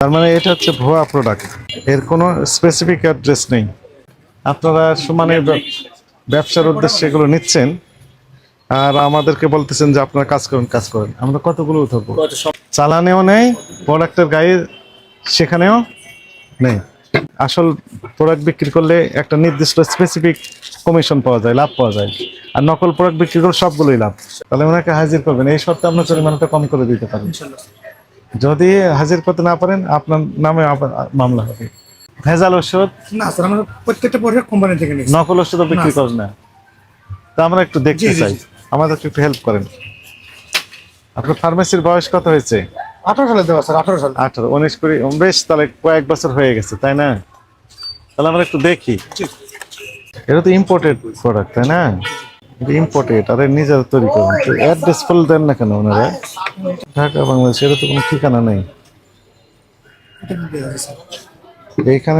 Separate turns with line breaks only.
তার মানে এটা হচ্ছে ভুয়া প্রোডাক্ট, এর কোনো স্পেসিফিক অ্যাড্রেস নেই। আপনারা সমানে ব্যবসার উদ্দেশ্যে এগুলো নিচ্ছেন আর আমাদেরকে বলতেছেন যে আপনারা কাজ করেন কাজ করেন। আমরা কতগুলো ধরবো? চালানেও নেই, প্রোডাক্টের গায়ে সেখানেও নেই। আসল প্রোডাক্ট বিক্রি করলে একটা নির্দিষ্ট স্পেসিফিক কমিশন পাওয়া যায়, লাভ পাওয়া যায়। আর নকল প্রোডাক্ট বিক্রি করলে সবগুলোই লাভ। তাহলে ওনাকে হাজির করবেন, এই শর্তে আমরা জরিমানাটা কম করে দিতে পারি। যদি হাজির করতে না পারেন আপনার নামে আবার মামলা হবে। ভেজাল ওষুধ
না স্যার, আমরা প্রত্যেকটা প্রোডাক্ট কোম্পানি থেকে নিই।
নকল ওষুধও বিক্রি করেন না? তা আমরা একটু দেখতে চাই, আমাদেরকে একটু হেল্প করেন। আপনার ফার্মেসির বয়স কত হয়েছে?
18 সালে দেওয়া স্যার, 18 সালে।
18, 19, 20, বেশ, তাহলে কয়েক বছর হয়ে গেছে তাই না? তাহলে আমরা একটু দেখি। এটা তো ইম্পোর্টেড প্রোডাক্ট তাই না? এটা ইম্পোর্টেড, আর নিজেরা তৈরি করুন। অ্যাড্রেস ফুল দেন না কেন ওনারা? ঢাকা বাংলাদেশ, এটা তো কোনো ঠিকানা নেই
এটা কি দেওয়া আছে স্যার?
এইখানে।